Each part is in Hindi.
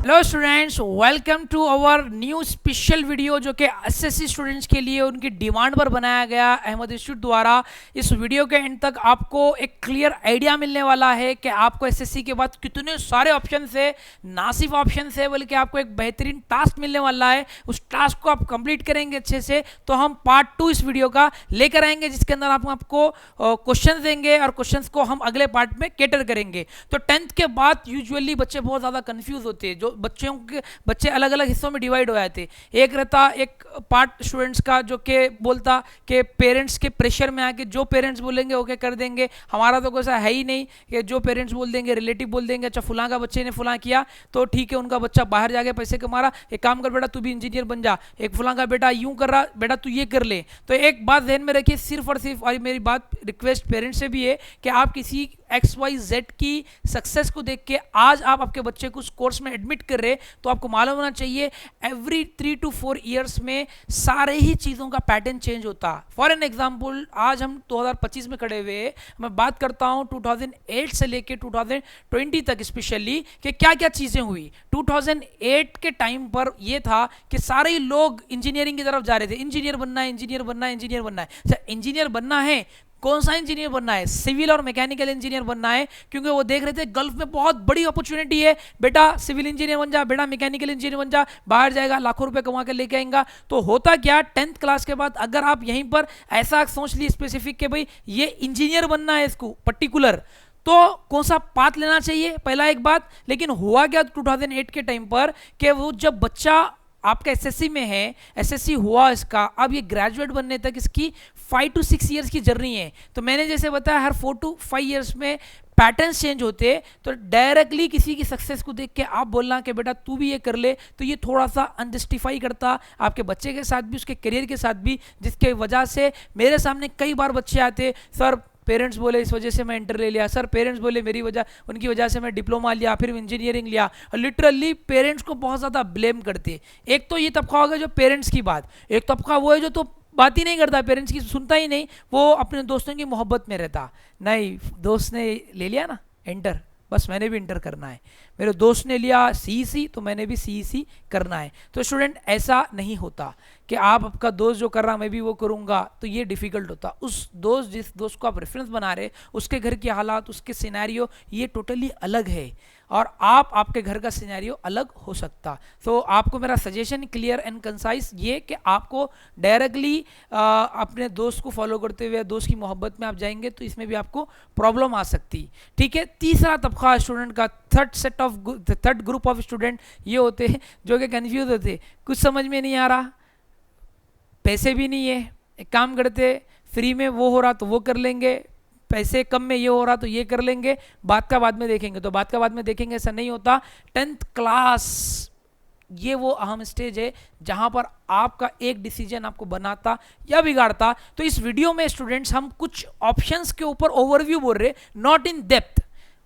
Hello students, welcome to our new special video जो कि एसएससी स्टूडेंट्स के लिए उनकी डिमांड पर बनाया गया अहमद इंस्टीट्यूट द्वारा। इस वीडियो के एंड तक आपको एक क्लियर आइडिया मिलने वाला है कि आपको एसएससी के बाद कितने सारे ऑप्शन है, ना सिर्फ ऑप्शन है बल्कि आपको एक बेहतरीन टास्क मिलने वाला है। उस टास्क को आप कंप्लीट करेंगे अच्छे से तो हम पार्ट 2 इस वीडियो का लेकर आएंगे, जिसके अंदर हम आपको क्वेश्चन देंगे और क्वेश्चन को हम अगले पार्ट में कैटर करेंगे। तो 10th के बाद यूजुअली बच्चे बहुत ज़्यादा कंफ्यूज होते हैं। जो बच्चे अलग अलग हिस्सों में डिवाइड हो जाते। एक रहता एक पार्ट स्टूडेंट्स का जो कि बोलता कि पेरेंट्स के प्रेशर में आके जो पेरेंट्स बोलेंगे ओके कर देंगे। हमारा तो ऐसा है ही नहीं कि जो पेरेंट्स बोल देंगे, रिलेटिव बोल देंगे अच्छा फुला का बच्चे ने फुला किया तो ठीक है, उनका बच्चा बाहर जाके पैसे कमा रहा, एक काम कर बेटा तू भी इंजीनियर बन जा, एक फुला का बेटा यूं कर रहा बेटा तू ये कर ले। तो एक बात ध्यान में रखिए, सिर्फ और सिर्फ, और मेरी बात रिक्वेस्ट पेरेंट्स से भी है कि आप किसी XYZ की सक्सेस को देख के आज आप आपके बच्चे को उस कोर्स में एडमिट कर रहे तो आपको मालूम होना चाहिए एवरी 3 to 4 ईयर्स में सारे ही चीज़ों का पैटर्न चेंज होता। फॉर एन एग्जाम्पल आज हम 2025 में खड़े हुए, मैं बात करता हूँ 2008 से लेके 2020 तक स्पेशली कि क्या क्या चीज़ें हुई। 2008 के टाइम पर यह था कि सारे लोग इंजीनियरिंग की तरफ जा रहे थे, इंजीनियर बनना है, इंजीनियर बनना है, इंजीनियर बनना है। अच्छा इंजीनियर बनना है, कौन सा इंजीनियर बनना है? सिविल और मैकेनिकल इंजीनियर बनना है, क्योंकि वो देख रहे थे गल्फ में बहुत बड़ी अपॉर्चुनिटी है, बेटा सिविल इंजीनियर बन जा, बेटा मैकेनिकल इंजीनियर बन जा, बाहर जाएगा लाखों रुपए कमा कर लेके आएगा। तो होता क्या, 10th क्लास के बाद अगर आप यहीं पर ऐसा सोच लिए स्पेसिफिक कि भाई ये इंजीनियर बनना है इसको पर्टिकुलर, तो कौन सा पाथ लेना चाहिए, पहला एक बात। लेकिन हुआ क्या 2008 के टाइम पर कि वो जब बच्चा आपका एसएससी में है, एसएससी हुआ इसका, अब ये ग्रेजुएट बनने तक इसकी 5 to 6 ईयर्स की जर्नी है। तो मैंने जैसे बताया हर 4 to 5 ईयर्स में पैटर्न्स चेंज होते। तो डायरेक्टली किसी की सक्सेस को देख के आप बोलना कि बेटा तू भी ये कर ले, तो ये थोड़ा सा अनजस्टिफाई करता आपके बच्चे के साथ भी, उसके करियर के साथ भी, जिसके वजह से मेरे सामने कई बार बच्चे आते, सर पेरेंट्स बोले इस वजह से मैं इंटर ले लिया, सर पेरेंट्स बोले मेरी वजह उनकी वजह से मैं डिप्लोमा लिया, फिर इंजीनियरिंग लिया। और लिटरली पेरेंट्स को बहुत ज़्यादा ब्लेम करते। एक तो ये तबका होगा जो पेरेंट्स की बात, एक तबका वो है जो तो बात ही नहीं करता, पेरेंट्स की सुनता ही नहीं, वो अपने दोस्तों की मोहब्बत में रहता। नहीं, दोस्त ने ले लिया ना इंटर, बस मैंने भी इंटर करना है, मेरे दोस्त ने लिया सीईसी तो मैंने भी सीईसी करना है। तो स्टूडेंट ऐसा नहीं होता कि आप आपका दोस्त जो कर रहा मैं भी वो करूँगा, तो ये डिफ़िकल्ट होता। उस दोस्त जिस दोस्त को आप रेफरेंस बना रहे उसके घर के हालात, उसके सिनेरियो ये टोटली अलग है, और आप आपके घर का सिनेरियो अलग हो सकता। तो आपको मेरा सजेशन क्लियर एंड कंसाइज ये कि आपको डायरेक्टली अपने दोस्त को फॉलो करते हुए दोस्त की मोहब्बत में आप जाएंगे तो इसमें भी आपको प्रॉब्लम आ सकती। ठीक है, तीसरा तबका स्टूडेंट का, थर्ड ग्रुप ऑफ स्टूडेंट ये होते हैं जो कि कन्फ्यूज होते, कुछ समझ में नहीं आ रहा, पैसे भी नहीं है, एक काम करते फ्री में वो हो रहा तो वो कर लेंगे, पैसे कम में ये हो रहा तो ये कर लेंगे, बात का बाद में देखेंगे। तो बात का बाद में देखेंगे ऐसा नहीं होता। 10th क्लास ये वो अहम स्टेज है जहां पर आपका एक डिसीजन आपको बनाता या बिगाड़ता। तो इस वीडियो में स्टूडेंट्स हम कुछ ऑप्शंस के ऊपर ओवरव्यू बोल रहे, नॉट इन डेप्थ,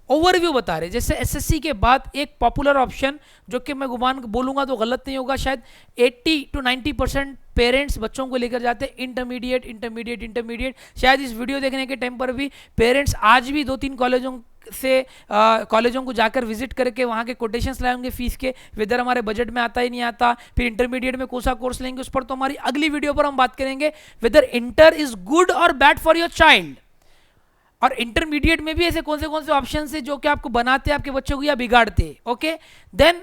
ओवरव्यू बता रहे। जैसे एसएससी के बाद एक पॉपुलर ऑप्शन जो कि मैं गुमान बोलूंगा तो गलत नहीं होगा, शायद 80 to 90% पेरेंट्स बच्चों को लेकर जाते हैं इंटरमीडिएट इंटरमीडिएट इंटरमीडिएट। शायद इस वीडियो देखने के टाइम पर भी पेरेंट्स आज भी 2-3 कॉलेजों को जाकर विजिट करके वहाँ के कोटेशंस लाए होंगे फीस के, वेदर हमारे बजट में आता ही नहीं आता। फिर इंटरमीडिएट में कौन सा कोर्स लेंगे उस पर तो हमारी अगली वीडियो पर हम बात करेंगे, वेदर इंटर इज गुड और बैड फॉर योर चाइल्ड। और इंटरमीडिएट में भी ऐसे कौन से ऑप्शन है जो कि आपको बनाते हैं आपके बच्चों को या बिगाड़ते। ओके, देन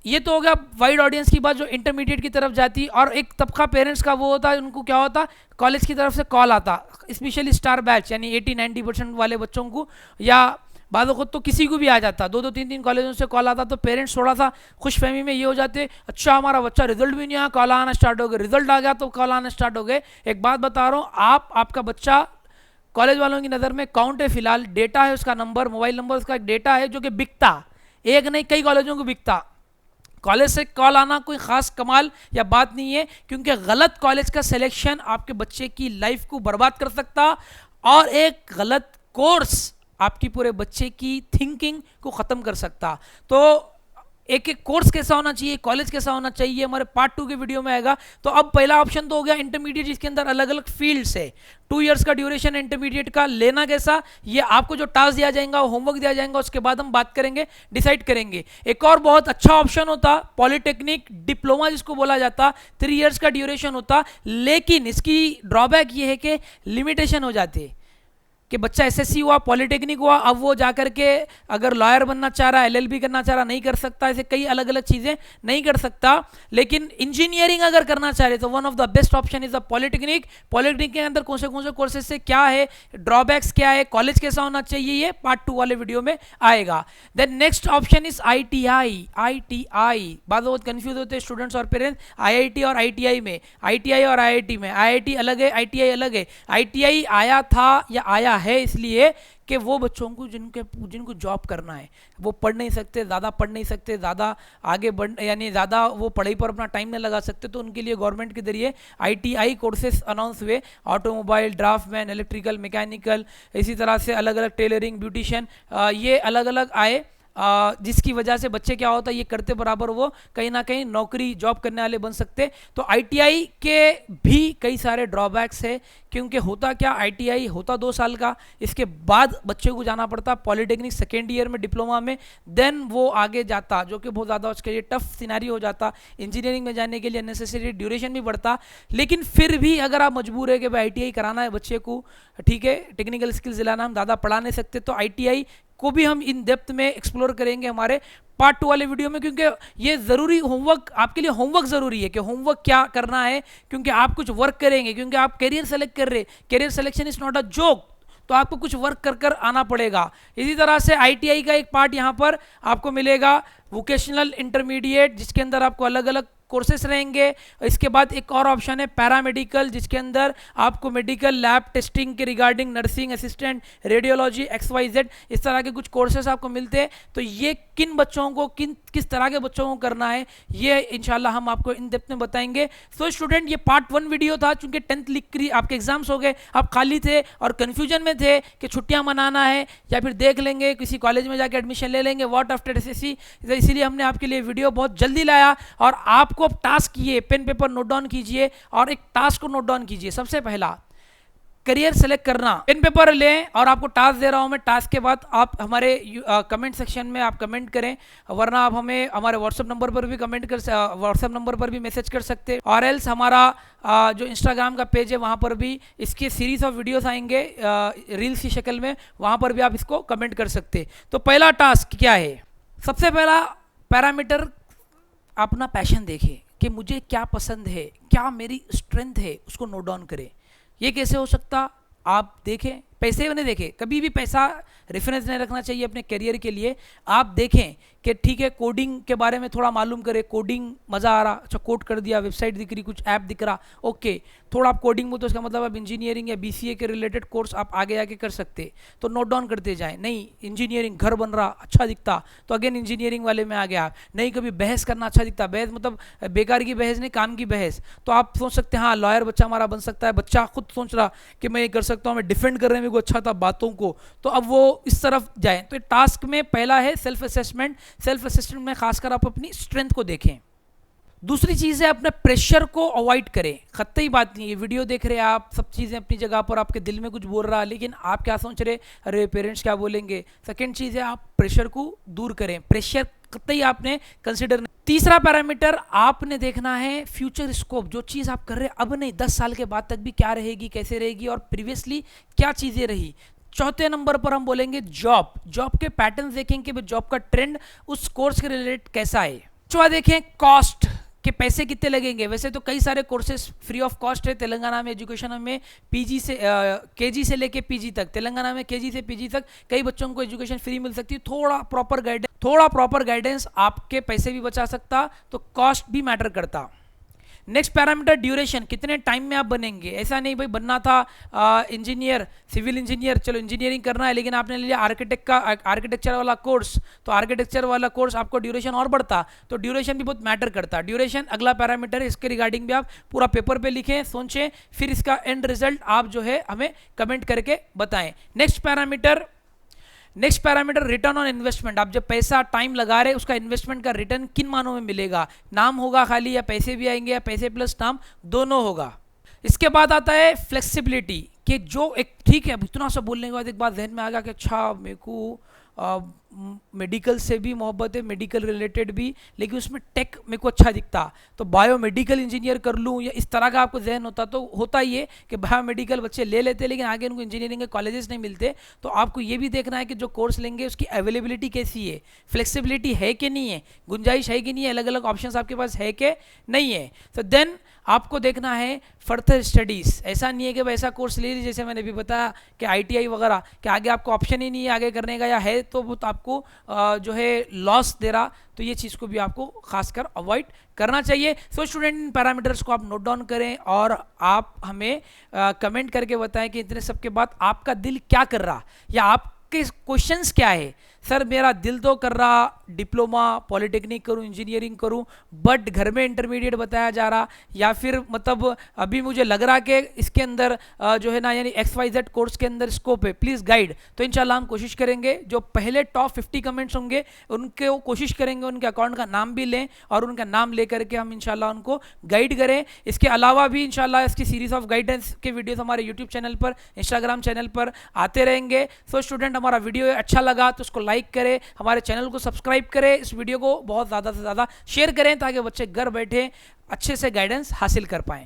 ये तो हो गया वाइड ऑडियंस की बात जो इंटरमीडिएट की तरफ जाती। और एक तबका पेरेंट्स का वो होता है, उनको क्या होता, कॉलेज की तरफ से कॉल आता, स्पेशली स्टार बैच यानी 80-90% वाले बच्चों को, या बाद खुद तो किसी को भी आ जाता, 2-2 3-3 कॉलेजों से कॉल आता। तो पेरेंट्स थोड़ा सा खुशफहमी में ये हो जाते, अच्छा हमारा बच्चा रिजल्ट भी नहीं आया, कॉल आना स्टार्ट हो गए, रिजल्ट आ गया तो कॉल आना स्टार्ट हो गए। एक बात बता रहा हूँ, आपका बच्चा कॉलेज वालों की नज़र में काउंट है, फिलहाल डेटा है, उसका नंबर, मोबाइल नंबर, उसका एक डेटा है जो कि बिकता, एक नहीं कई कॉलेजों को बिकता। कॉलेज से कॉल आना कोई खास कमाल या बात नहीं है, क्योंकि गलत कॉलेज का सिलेक्शन आपके बच्चे की लाइफ को बर्बाद कर सकता, और एक गलत कोर्स आपकी पूरे बच्चे की थिंकिंग को ख़त्म कर सकता। तो एक एक कोर्स कैसा होना चाहिए, कॉलेज कैसा होना चाहिए, हमारे पार्ट 2 के वीडियो में आएगा। तो अब पहला ऑप्शन तो हो गया इंटरमीडिएट, जिसके अंदर अलग अलग फील्ड्स है। 2 इयर्स का ड्यूरेशन इंटरमीडिएट का, लेना कैसा, ये आपको जो टास्क दिया जाएगा, होमवर्क दिया जाएगा, उसके बाद हम बात करेंगे, डिसाइड करेंगे। एक और बहुत अच्छा ऑप्शन होता पॉलिटेक्निक डिप्लोमा, जिसको बोला जाता, 3 इयर्स का ड्यूरेशन होता, लेकिन इसकी ड्रॉबैक ये है कि लिमिटेशन हो जाती है कि बच्चा एसएससी हुआ, पॉलिटेक्निक हुआ, अब वो जाकर के अगर लॉयर बनना चाह रहा है, एलएलबी करना चाह रहा, नहीं कर सकता, ऐसे कई अलग अलग चीज़ें नहीं कर सकता। लेकिन इंजीनियरिंग अगर करना चाह रहे तो one of the best option is the polytechnic. Polytechnic के अंदर कौन से कोर्सेज से क्या है, ड्रॉबैक्स क्या है, कॉलेज कैसा होना चाहिए, ये पार्ट 2 वाले वीडियो में आएगा। Then next option is ITI. ITI बाद बहुत कंफ्यूज होते हैं स्टूडेंट्स और पेरेंट्स, आईआईटी और आईटीआई में, आईटीआई और आईआईटी में। आईआईटी अलग है, आईटीआई अलग है। आईटीआई आया था या आया है इसलिए कि वो बच्चों को जिनको जॉब करना है, वो पढ़ नहीं सकते, ज़्यादा पढ़ नहीं सकते, ज़्यादा आगे बढ़ यानी ज़्यादा वो पढ़ाई पर अपना टाइम नहीं लगा सकते, तो उनके लिए गवर्नमेंट के जरिए आईटीआई कोर्सेज अनाउंस हुए। ऑटोमोबाइल, ड्राफ्टमैन, इलेक्ट्रिकल, मैकेनिकल, इसी तरह से अलग अलग टेलरिंग, ब्यूटिशियन, ये अलग अलग आए, जिसकी वजह से बच्चे क्या होता है, ये करते बराबर वो कहीं ना कहीं नौकरी जॉब करने वाले बन सकते। तो आईटीआई के भी कई सारे ड्रॉबैक्स है, क्योंकि होता क्या, आईटीआई होता 2 साल का, इसके बाद बच्चे को जाना पड़ता पॉलिटेक्निक सेकेंड ईयर में, डिप्लोमा में, देन वो आगे जाता, जो कि बहुत ज़्यादा उसके लिए टफ सिनेरियो हो जाता। इंजीनियरिंग में जाने के लिए नेसेसरी ड्यूरेशन भी बढ़ता। लेकिन फिर भी अगर आप मजबूर है कि भाई आईटीआई कराना है बच्चे को, ठीक है, टेक्निकल स्किल्स दिलाना, हम ज़्यादा पढ़ा नहीं सकते, तो आईटीआई को भी हम इन डेप्थ में एक्सप्लोर करेंगे हमारे पार्ट 2 वाले वीडियो में, क्योंकि ये ज़रूरी होमवर्क, आपके लिए होमवर्क ज़रूरी है कि होमवर्क क्या करना है, क्योंकि आप कुछ वर्क करेंगे, क्योंकि आप करियर सेलेक्ट कर रहे, career selection is not a joke, तो आपको कुछ वर्क कर कर आना पड़ेगा। इसी तरह से आईटीआई का एक पार्ट यहाँ पर आपको मिलेगा, वोकेशनल इंटरमीडिएट, जिसके अंदर आपको अलग अलग कोर्सेस रहेंगे। इसके बाद एक और ऑप्शन है पैरामेडिकल, जिसके अंदर आपको मेडिकल लैब टेस्टिंग के regarding, nursing assistant, radiology, XYZ, इस तरह के कुछ कोर्सेस आपको मिलते हैं। तो ये किन बच्चों को, किस तरह के बच्चों को करना है, ये इंशाल्लाह हम आपको इन डेप्थ में बताएंगे। सो स्टूडेंट, ये पार्ट 1 वीडियो था, चूंकि 10th लिख कर आपके एग्जाम्स हो गए, आप खाली थे और कन्फ्यूजन में थे कि छुट्टियां मनाना है या फिर देख लेंगे किसी कॉलेज में जाकर एडमिशन ले लेंगे, व्हाट आफ्टर SSC, इसीलिए हमने आपके लिए वीडियो बहुत जल्दी लाया। और आपको अब टास्क किए, पेन पेपर नोट डाउन कीजिए और एक टास्क को नोट डाउन कीजिए। सबसे पहला करियर सेलेक्ट करना, पेन पेपर लें और आपको टास्क दे रहा हूं मैं। टास्क के बाद आप हमारे कमेंट सेक्शन में आप कमेंट करें, वरना आप हमें हमारे व्हाट्सएप नंबर पर भी कमेंट कर, व्हाट्सएप नंबर पर भी मैसेज कर सकते हैं, और एल्स हमारा जो इंस्टाग्राम का पेज है वहां पर भी इसके सीरीज ऑफ वीडियोस आएंगे रील्स की शक्ल में, वहां पर भी आप इसको कमेंट कर सकते हैं। तो पहला टास्क क्या है, सबसे पहला पैरामीटर अपना पैशन देखें कि मुझे क्या पसंद है, क्या मेरी स्ट्रेंथ है, उसको नोट डाउन करें। ये कैसे हो सकता, आप देखें, पैसे नहीं देखें, कभी भी पैसा रेफरेंस नहीं रखना चाहिए अपने करियर के लिए। आप देखें कि ठीक है, कोडिंग के बारे में थोड़ा मालूम करें, कोडिंग मज़ा आ रहा, अच्छा कोड कर दिया, वेबसाइट दिख रही, कुछ ऐप दिख रहा, ओके, थोड़ा आप कोडिंग में, तो इसका मतलब आप इंजीनियरिंग या BCA के रिलेटेड कोर्स आप आगे आके कर सकते, तो नोट डाउन करते जाएं। नहीं, इंजीनियरिंग, घर बन रहा अच्छा दिखता, तो अगेन इंजीनियरिंग वाले में आ गया। नहीं, कभी बहस करना अच्छा दिखता, बहस मतलब बेकार की बहस नहीं, काम की बहस, तो आप सोच सकते हैं हाँ लॉयर बच्चा हमारा बन सकता है। बच्चा खुद सोच रहा कि मैं ये कर सकता हूँ, मैं डिफेंड करने में को अच्छा था बातों को, तो अब वो इस तरफ जाए। तो टास्क में पहला है सेल्फ असेसमेंट। सेल्फ असेसमेंट में खासकर आप अपनी स्ट्रेंथ को देखें। दूसरी चीज़ है अपने प्रेशर को अवॉइड करें। खत्ती बात नहीं, ये वीडियो देख रहे हैं आप, सब चीज़ें अपनी जगह पर, आपके दिल में कुछ बोल रहा है, लेकिन आप क्या सोच रहे, अरे पेरेंट्स क्या बोलेंगे। सेकंड चीज़ है आप प्रेशर को दूर करें, प्रेशर कतई आपने कंसिडर नहीं। तीसरा पैरामीटर आपने देखना है फ्यूचर स्कोप, जो चीज़ आप कर रहे हैं अब नहीं, 10 साल के बाद तक भी क्या रहेगी, कैसे रहेगी, और प्रीवियसली क्या चीज़ें रही। चौथे नंबर पर हम बोलेंगे जॉब। जॉब के पैटर्न देखेंगे कि जॉब का ट्रेंड उस कोर्स के रिलेटेड कैसा है। पांचवा देखें कॉस्ट के पैसे कितने लगेंगे। वैसे तो कई सारे कोर्सेज फ्री ऑफ कॉस्ट है तेलंगाना में, एजुकेशन में PG से KG से लेके PG तक, तेलंगाना में KG से PG तक कई बच्चों को एजुकेशन फ्री मिल सकती है। थोड़ा प्रॉपर गाइडेंस आपके पैसे भी बचा सकता, तो कॉस्ट भी मैटर करता। नेक्स्ट पैरामीटर ड्यूरेशन, कितने टाइम में आप बनेंगे। ऐसा नहीं भाई बनना था इंजीनियर, सिविल इंजीनियर, चलो इंजीनियरिंग करना है, लेकिन आपने ले लिया आर्किटेक्चर वाला कोर्स, तो आर्किटेक्चर वाला कोर्स आपको ड्यूरेशन और बढ़ता, तो ड्यूरेशन भी बहुत मैटर करता। ड्यूरेशन अगला पैरामीटर है, इसके रिगार्डिंग भी आप पूरा पेपर पे लिखें, सोचें, फिर इसका एंड रिजल्ट आप जो है हमें कमेंट करके बताएं। Next next parameter return on investment, आप जब पैसा टाइम लगा रहे उसका इन्वेस्टमेंट का रिटर्न किन मानों में मिलेगा, नाम होगा खाली या पैसे भी आएंगे या पैसे प्लस नाम दोनों होगा। इसके बाद आता है फ्लेक्सिबिलिटी कि जो एक ठीक है, अब इतना सा बोलने के बाद एक बात जहन में आ गया कि अच्छा मेरे को मेडिकल से भी मोहब्बत है, मेडिकल रिलेटेड भी, लेकिन उसमें टेक मेरे को अच्छा दिखता तो बायोमेडिकल इंजीनियर कर लूँ, या इस तरह का आपको जहन होता तो होता ही है कि बायोमेडिकल बच्चे ले लेते लेकिन आगे उनको इंजीनियरिंग के कॉलेजेस नहीं मिलते। तो आपको ये भी देखना है कि जो कोर्स लेंगे उसकी अवेलेबिलिटी कैसी है, फ्लेक्सिबिलिटी है कि नहीं है, गुंजाइश है कि नहीं है, अलग अलग ऑप्शंस आपके पास है कि नहीं है। तो देन आपको देखना है फर्दर स्टडीज़। ऐसा नहीं है कि ऐसा कोर्स ले लीजिए जैसे मैंने अभी बताया कि ITI वगैरह कि आगे आपको ऑप्शन ही नहीं है आगे करने का, या है तो वो तो आपको जो है लॉस दे रहा। तो ये चीज़ को भी आपको खासकर अवॉइड करना चाहिए। सो स्टूडेंट, इन पैरामीटर्स को आप नोट डाउन करें और आप हमें कमेंट करके बताएं कि इतने सब के बाद आपका दिल क्या कर रहा, या आपके क्वेश्चंस क्या है। सर मेरा दिल तो कर रहा डिप्लोमा पॉलिटेक्निक करूं, इंजीनियरिंग करूं, बट घर में इंटरमीडिएट बताया जा रहा, या फिर मतलब अभी मुझे लग रहा कि इसके अंदर जो है ना यानी XYZ कोर्स के अंदर स्कोप है, प्लीज़ गाइड। तो इंशाल्लाह हम कोशिश करेंगे जो पहले टॉप 50 कमेंट्स होंगे उनके वो कोशिश करेंगे उनके अकाउंट का नाम भी लें और उनका नाम ले करके हम इंशाल्लाह उनको गाइड करें। इसके अलावा भी इंशाल्लाह इसकी सीरीज ऑफ गाइडेंस के वीडियोस हमारे यूट्यूब चैनल पर, इंस्टाग्राम चैनल पर आते रहेंगे। सो स्टूडेंट, हमारा वीडियो अच्छा लगा तो उसको लाइक करें, हमारे चैनल को सब्सक्राइब करें, इस वीडियो को बहुत ज़्यादा से ज़्यादा शेयर करें ताकि बच्चे घर बैठे अच्छे से गाइडेंस हासिल कर पाएँ।